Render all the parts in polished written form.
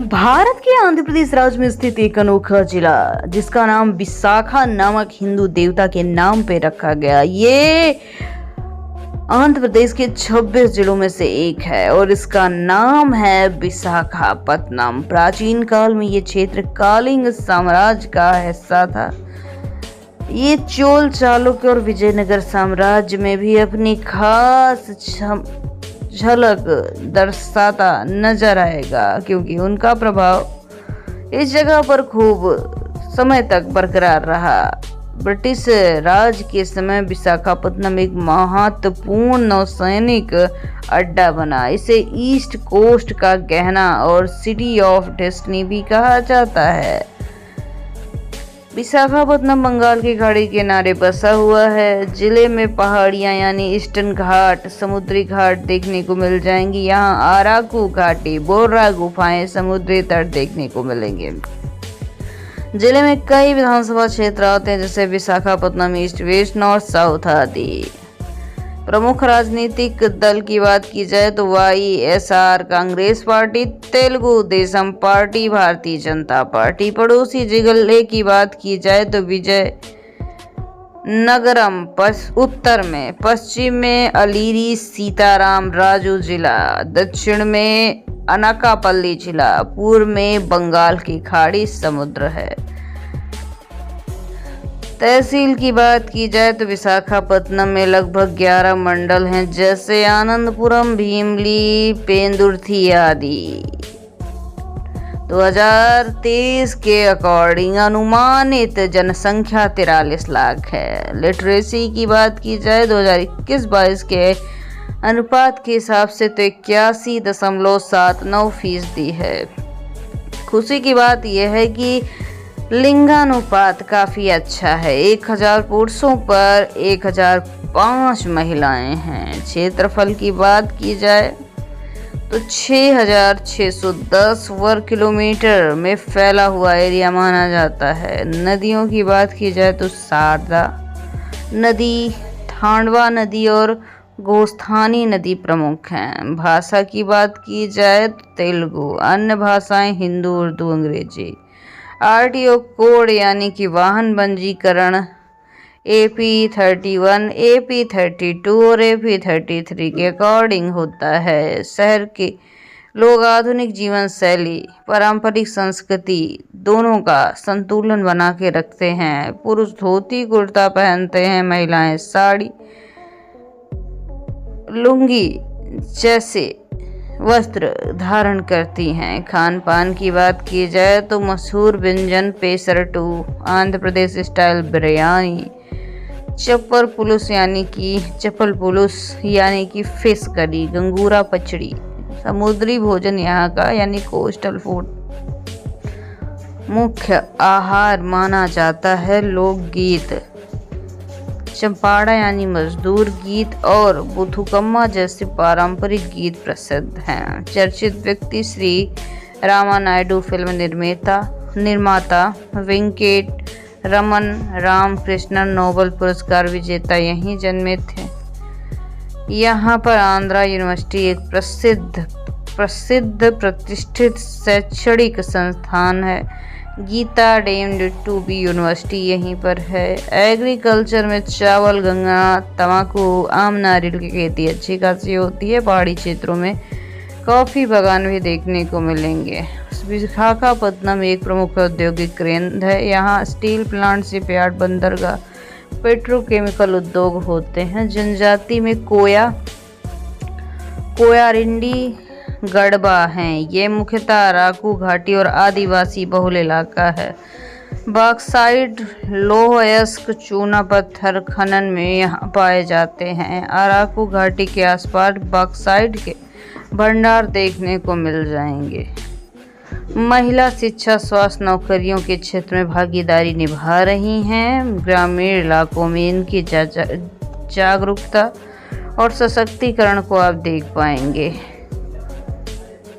भारत के आंध्र प्रदेश राज्य में स्थित एक अनोखा जिला जिसका नाम विशाखा नामक हिंदू देवता के नाम पे रखा गया। ये आंध्र प्रदेश के 26 जिलों में से एक है और इसका नाम है विशाखापत्तनम। प्राचीन काल में ये क्षेत्र कलिंग साम्राज्य का हिस्सा था। ये चोल, चालुक्य और विजयनगर साम्राज्य में भी अपनी खास झलक दर्शाता नजर आएगा, क्योंकि उनका प्रभाव इस जगह पर खूब समय तक बरकरार रहा। ब्रिटिश राज के समय विशाखापत्तनम एक महत्वपूर्ण नौसैनिक अड्डा बना। इसे ईस्ट कोस्ट का गहना और सिटी ऑफ डेस्टिनी भी कहा जाता है। विशाखापत्तनम बंगाल की खाड़ी के किनारे बसा हुआ है। जिले में पहाड़ियां यानी ईस्टर्न घाट, समुद्री घाट देखने को मिल जाएंगी। यहाँ आराकू घाटी, बोर्रा गुफाएं, समुद्री तट देखने को मिलेंगे। जिले में कई विधानसभा क्षेत्र आते हैं, जैसे Visakhapatnam east, west, north, south आदि। प्रमुख राजनीतिक दल की बात की जाए तो YSR Congress party, Telugu Desam party, Bharatiya Janata party. पड़ोसी जिले की बात की जाए तो विजय नगरम उत्तर में, पश्चिम में अलीरी सीताराम राजू जिला, दक्षिण में अनाकापल्ली जिला, पूर्व में बंगाल की खाड़ी समुद्र है। तहसील की बात की जाए तो विशाखापत्तनम में लगभग 11 मंडल हैं, जैसे आनंदपुरम, भीमली, पेंदुर्थी आदि। 2023 के अकॉर्डिंग अनुमानित जनसंख्या 43 लाख है। लिटरेसी की बात की जाए 2021-22 के अनुपात के हिसाब से तो 81.79% है। खुशी की बात यह है कि लिंगानुपात काफी अच्छा है। 1000 पुरुषों पर 1005 महिलाएं हैं। क्षेत्रफल की बात की जाए तो 6610 वर्ग किलोमीटर में फैला हुआ एरिया माना जाता है। नदियों की बात की जाए तो शारदा नदी, थांडवा नदी और गोस्थानी नदी प्रमुख हैं। भाषा की बात की जाए तो तेलुगु, अन्य भाषाएं हिंदी, उर्दू, अंग्रेजी। RTO कोड यानी कि वाहन पंजीकरण AP31, AP32 और AP33 के अकॉर्डिंग होता है। शहर के लोग आधुनिक जीवन शैली, पारंपरिक संस्कृति दोनों का संतुलन बना के रखते हैं। पुरुष धोती कुर्ता पहनते हैं, महिलाएं साड़ी, लुंगी जैसे वस्त्र धारण करती हैं। खान पान की बात की जाए तो मशहूर व्यंजन पेसरटू, आंध्र प्रदेश स्टाइल बिरयानी, चप्पल पुलुस यानी कि फिश करी, गंगूरा पचड़ी समुद्री भोजन यहाँ का यानी कोस्टल फूड मुख्य आहार माना जाता है। लोकगीत चंपाड़ा यानी मजदूर गीत और बुथुकम्मा जैसे पारंपरिक गीत प्रसिद्ध हैं। चर्चित व्यक्ति श्री रामानायडू फिल्म निर्माता वेंकट रमन रामकृष्णन नोबेल पुरस्कार विजेता यहीं जन्मे थे। यहाँ पर आंध्रा यूनिवर्सिटी एक प्रसिद्ध प्रतिष्ठित शैक्षणिक संस्थान है। Gita deemed to be university यहीं पर है। एग्रीकल्चर में चावल, गन्ना, तंबाकू, आम, नारियल की खेती अच्छी खासी होती है। पहाड़ी क्षेत्रों में कॉफी बागान भी देखने को मिलेंगे। विशाखापत्तनम एक प्रमुख औद्योगिक केंद्र है। यहाँ स्टील प्लांट, शिपयार्ड, बंदरगाह, पेट्रोकेमिकल उद्योग होते हैं। जनजाति में कोयारिंडी गढ़वा हैं। ये मुख्यतः अराकू घाटी और आदिवासी बहुल इलाका है। बॉक्साइट, लौह अयस्क, चूना पत्थर खनन में यहाँ पाए जाते हैं। अराकू घाटी के आसपास बॉक्साइट के भंडार देखने को मिल जाएंगे। महिला शिक्षा, स्वास्थ्य, नौकरियों के क्षेत्र में भागीदारी निभा रही हैं। ग्रामीण इलाकों में इनकी जागरूकता और सशक्तिकरण को आप देख पाएंगे।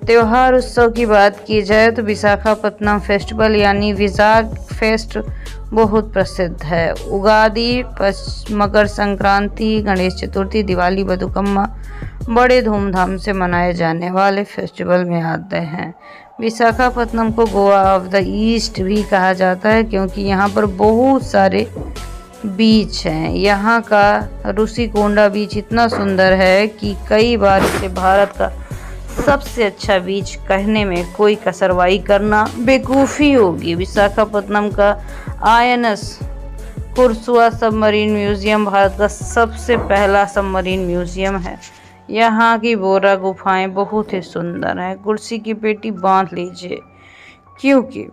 त्योहार उत्सव की बात की जाए तो विशाखापत्तनम फेस्टिवल यानी विशाख फेस्ट बहुत प्रसिद्ध है। उगादी, मकर संक्रांति, गणेश चतुर्थी, दिवाली, बथुकम्मा बड़े धूमधाम से मनाए जाने वाले फेस्टिवल में आते हैं। विशाखापत्तनम को गोवा ऑफ द ईस्ट भी कहा जाता है क्योंकि यहाँ पर बहुत सारे बीच हैं। यहाँ का रुषिकोंडा बीच इतना सुंदर है कि कई बार इसे भारत का सबसे अच्छा बीच कहने में कोई कसरवाई करना बेवकूफ़ी होगी। विशाखापत्तनम का आईएनएस कुर्सुआ सबमरीन म्यूजियम भारत का सबसे पहला सबमरीन म्यूजियम है। यहाँ की बोरा गुफाएं बहुत ही सुंदर हैं। कुर्सी की पेटी बांध लीजिए क्योंकि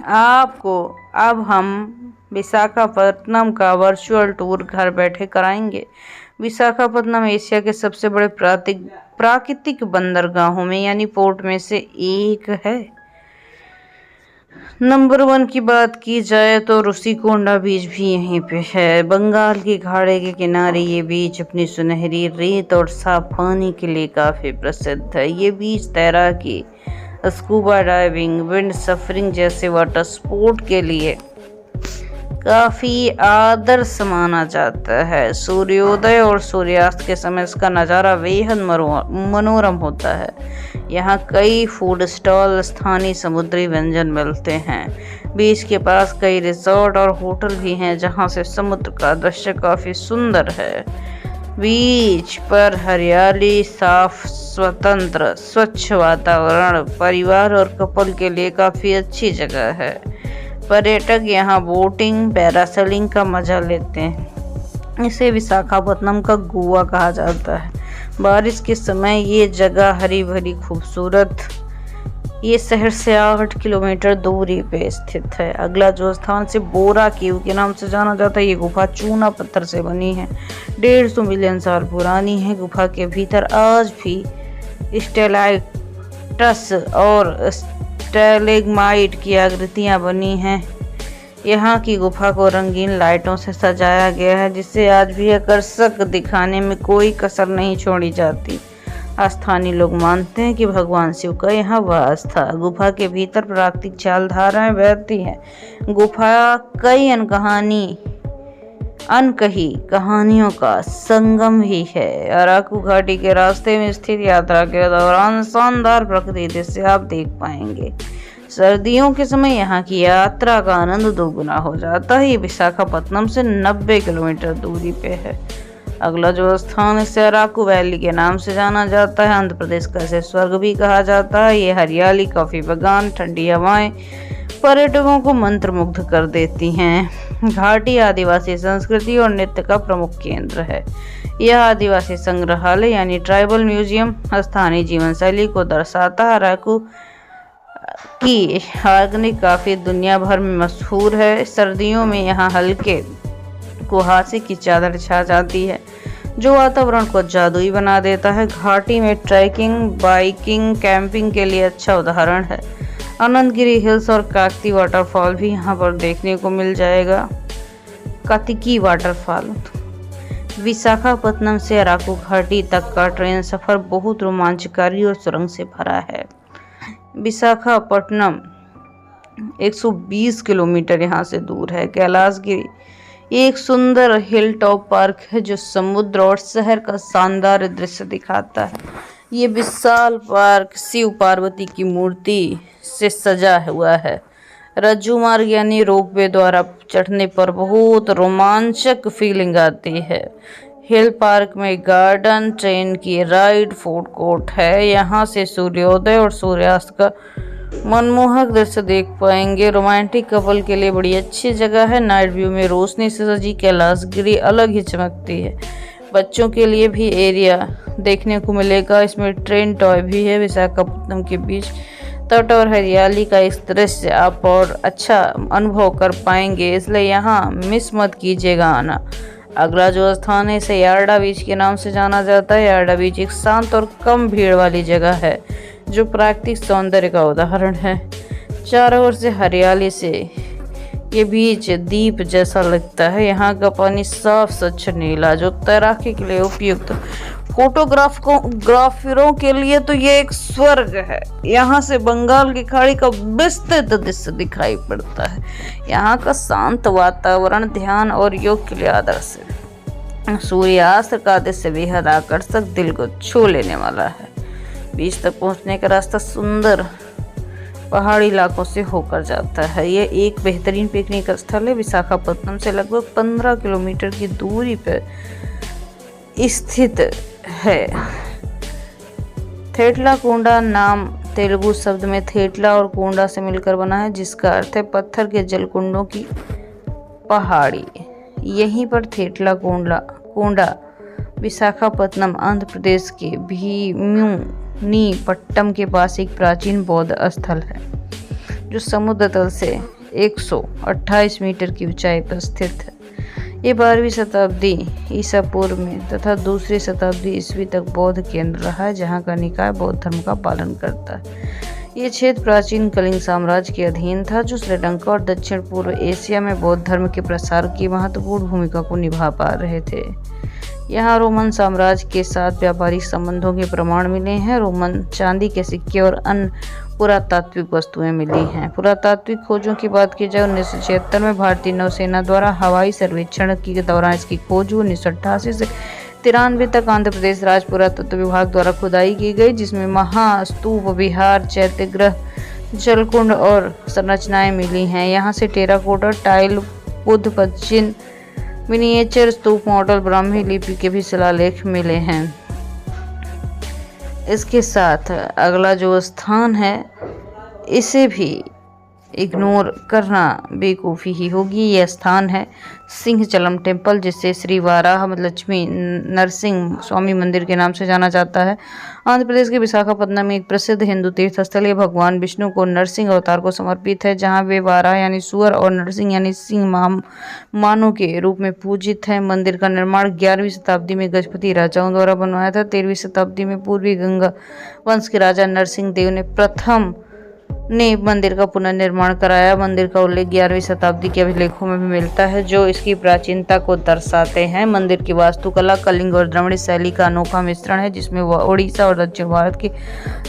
आपको अब हम विशाखापत्तनम का वर्चुअल टूर घर बैठे कराएंगे। विशाखापत्तनम एशिया के सबसे बड़े प्राकृतिक बंदरगाहों में यानी पोर्ट में से एक है। नंबर 1 की बात की जाए तो रुषिकोंडा बीच भी यहीं पे है। बंगाल की खाड़ी के किनारे ये बीच अपनी सुनहरी रेत और साफ पानी के लिए काफ़ी प्रसिद्ध है। ये बीच तैराकी, स्कूबा डाइविंग, विंड सफरिंग जैसे वाटर स्पोर्ट के लिए काफ़ी आदर्श माना जाता है। सूर्योदय और सूर्यास्त के समय इसका नज़ारा बेहद मनोरम होता है। यहाँ कई फूड स्टॉल, स्थानीय समुद्री व्यंजन मिलते हैं। बीच के पास कई रिजॉर्ट और होटल भी हैं जहाँ से समुद्र का दृश्य काफ़ी सुंदर है। बीच पर हरियाली, साफ, स्वतंत्र, स्वच्छ वातावरण परिवार और कपल के लिए काफ़ी अच्छी जगह है। पर्यटक यहाँ बोटिंग, पैरासेलिंग का मजा लेते हैं। इसे विशाखापत्तनम का गोवा कहा जाता है। बारिश के समय ये जगह हरी भरी खूबसूरत ये शहर से 8 किलोमीटर दूरी पे स्थित है। अगला जो स्थान से बोरा केव के नाम से जाना जाता है, ये गुफा चूना पत्थर से बनी है। 150 मिलियन साल पुरानी है। गुफा के भीतर आज भी स्टेलाइट्स और स्टैलेग्माइट की आकृतियां बनी हैं। यहाँ की गुफा को रंगीन लाइटों से सजाया गया है जिससे आज भी आकर्षक दिखाने में कोई कसर नहीं छोड़ी जाती। स्थानीय लोग मानते हैं कि भगवान शिव का यहाँ वास था। गुफा के भीतर प्राकृतिक जलधाराएं बहती हैं। गुफा कई अनकही कहानियों का संगम भी है। अराकू घाटी के रास्ते में स्थित यात्रा के दौरान शानदार प्रकृति दृश्य आप देख पाएंगे। सर्दियों के समय यहाँ की यात्रा का आनंद दोगुना हो जाता है। ये विशाखापत्तनम से 90 किलोमीटर दूरी पे है। अगला जो स्थान है इसे अराकू वैली के नाम से जाना जाता है। आंध्र प्रदेश का इसे स्वर्ग भी कहा जाता है। ये हरियाली, कॉफी बागान, ठंडी हवाएं पर्यटकों को मंत्रमुग्ध कर देती हैं। घाटी आदिवासी संस्कृति और नृत्य का प्रमुख केंद्र है। यह आदिवासी संग्रहालय यानी ट्राइबल म्यूजियम स्थानीय जीवन शैली को दर्शाता है। अराकू की ऑर्गेनिक कॉफी दुनिया भर में मशहूर है। सर्दियों में यहाँ हल्के कुहासे की चादर छा जाती है जो वातावरण को जादुई बना देता है। घाटी में ट्रैकिंग, बाइकिंग, कैंपिंग के लिए अच्छा उदाहरण है। अनंतगिरी हिल्स और काकती वाटरफॉल भी यहाँ पर देखने को मिल जाएगा। कातिकी वाटरफॉल। विशाखापत्तनम से अराकू घाटी तक का ट्रेन सफर बहुत रोमांचकारी और सुरंग से भरा है। विशाखापट्टनम 120 किलोमीटर यहाँ से दूर है। कैलाशगिरी एक सुंदर हिल टॉप पार्क है जो समुद्र और शहर का शानदार दृश्य दिखाता है। ये विशाल पार्क शिव पार्वती की मूर्ति से सजा हुआ है। रज्जू मार्ग यानी रोपवे द्वारा चढ़ने पर बहुत रोमांचक फीलिंग आती है। हिल पार्क में गार्डन, ट्रेन की राइड, फूड कोर्ट है। यहाँ से सूर्योदय और सूर्यास्त का मनमोहक दृश्य देख पाएंगे। रोमांटिक कपल के लिए बड़ी अच्छी जगह है। नाइट व्यू में रोशनी से सजी कैलाशगिरी अलग ही चमकती है। बच्चों के लिए भी एरिया देखने को मिलेगा। इसमें ट्रेन टॉय भी है। विशाखापत्तनम के बीच तट और हरियाली का इस दृश्य आप और अच्छा अनुभव कर पाएंगे, इसलिए यहाँ मिस मत कीजिएगा आना। अगला जो स्थान है इसे यार्डा बीच के नाम से जाना जाता है। यार्डा बीच एक शांत और कम भीड़ वाली जगह है जो प्राकृतिक सौंदर्य का उदाहरण है। चारों ओर से हरियाली से ये बीच द्वीप जैसा लगता है। यहाँ का पानी साफ, स्वच्छ, नीला जो तैराकी के लिए उपयुक्त। फोटोग्राफरों के लिए तो ये एक स्वर्ग है। यहाँ से बंगाल की खाड़ी का विस्तृत दृश्य दिखाई पड़ता है। यहाँ का शांत वातावरण ध्यान और योग के लिए आदर्श है। सूर्यास्त का दृश्य बेहद आकर्षक, दिल को छू लेने वाला है। बीच तक पहुंचने का रास्ता सुंदर पहाड़ी इलाकों से होकर जाता है। यह एक बेहतरीन पिकनिक स्थल है। विशाखापत्तनम से लगभग 15 किलोमीटर की दूरी पर स्थित है। थेटला कोंडा नाम तेलुगु शब्द में थेटला और कोंडा से मिलकर बना है, जिसका अर्थ है पत्थर के जलकुंडों की पहाड़ी। यहीं पर थेटला कोंडा विशाखापत्तनम आंध्र प्रदेश के भीमुनीपट्टनम के पास एक प्राचीन बौद्ध स्थल है, जो समुद्र तल से 128 मीटर की ऊंचाई पर स्थित है। ये 12वीं शताब्दी ईसा पूर्व में तथा दूसरी शताब्दी ईस्वी तक बौद्ध केंद्र रहा है, जहाँ का निकाय बौद्ध धर्म का पालन करता है। ये क्षेत्र प्राचीन कलिंग साम्राज्य के अधीन था, जो श्रीलंका और दक्षिण पूर्व एशिया में बौद्ध धर्म के प्रसार की महत्वपूर्ण भूमिका को निभा पा रहे थे। यहाँ रोमन साम्राज्य के साथ व्यापारिक संबंधों के प्रमाण मिले हैं। रोमन चांदी के सिक्के और अन्य पुरातात्विक वस्तुएं मिली हैं। पुरातात्विक खोजों की बात की जाए 1976 में भारतीय नौसेना द्वारा हवाई सर्वेक्षण के दौरान इसकी खोज हुई। 1988 से 93 तक आंध्र प्रदेश राज्य पुरातत्व विभाग द्वारा खुदाई की गई, जिसमें महास्तूप, विहार, चैत्यगृह, जलकुंड और संरचनाएं मिली हैं। यहाँ से टेराकोटा टाइल, बुद्ध प्राचीन मिनिएचर स्तूप मॉडल, ब्राह्मी लिपि के भी शिलालेख मिले हैं। इसके साथ अगला जो स्थान है, इसे भी इग्नोर करना बेवकूफ़ी ही होगी। यह स्थान है सिंहचलम टेम्पल, जिसे श्री वाराह लक्ष्मी नरसिंह स्वामी मंदिर के नाम से जाना जाता है। आंध्र प्रदेश के विशाखापत्तनम में एक प्रसिद्ध हिंदू तीर्थ स्थल है। भगवान विष्णु को नरसिंह अवतार को समर्पित है, जहां वे वाराह यानी सुअर और नरसिंह यानी सिंह मानव के रूप में पूजित है। मंदिर का निर्माण 11वीं शताब्दी में गजपति राजाओं द्वारा बनवाया था। 13वीं शताब्दी में पूर्वी गंगा वंश के राजा नरसिंह देव ने प्रथम मंदिर का पुनर्निर्माण कराया। मंदिर का उल्लेख 11वीं शताब्दी के अभिलेखों में भी मिलता है, जो इसकी प्राचीनता को दर्शाते हैं। मंदिर की वास्तुकला कलिंग और द्रविड़ शैली का अनोखा मिश्रण है, जिसमें ओडिशा और दक्षिण भारत की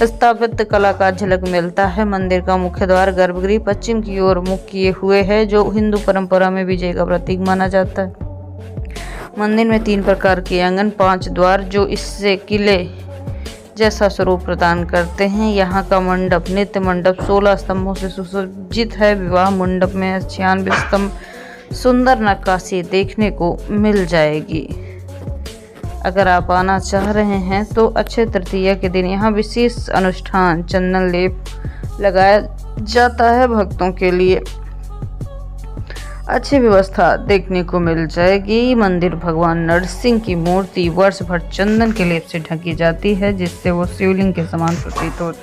स्थापत्य कला का झलक मिलता है। मंदिर का मुख्य द्वार गर्भगृह पश्चिम की ओर मुख किए हुए है, जो हिंदू परंपरा में विजय का प्रतीक माना जाता है। मंदिर में 3 प्रकार के आंगन, 5 द्वार, जो इससे किले जैसा स्वरूप प्रदान करते हैं। यहाँ का मंडप, नित्य मंडप 16 स्तंभों से सुसज्जित है। विवाह मंडप में 96 स्तंभ, सुंदर नक्काशी देखने को मिल जाएगी। अगर आप आना चाह रहे हैं तो अक्षय तृतीया के दिन यहाँ विशेष अनुष्ठान चंदन लेप लगाया जाता है। भक्तों के लिए अच्छी व्यवस्था देखने को मिल जाएगी। मंदिर भगवान नरसिंह की मूर्ति वर्ष भर चंदन के लेप से ढकी जाती है, जिससे वो शिवलिंग के समान प्रतीत होती है।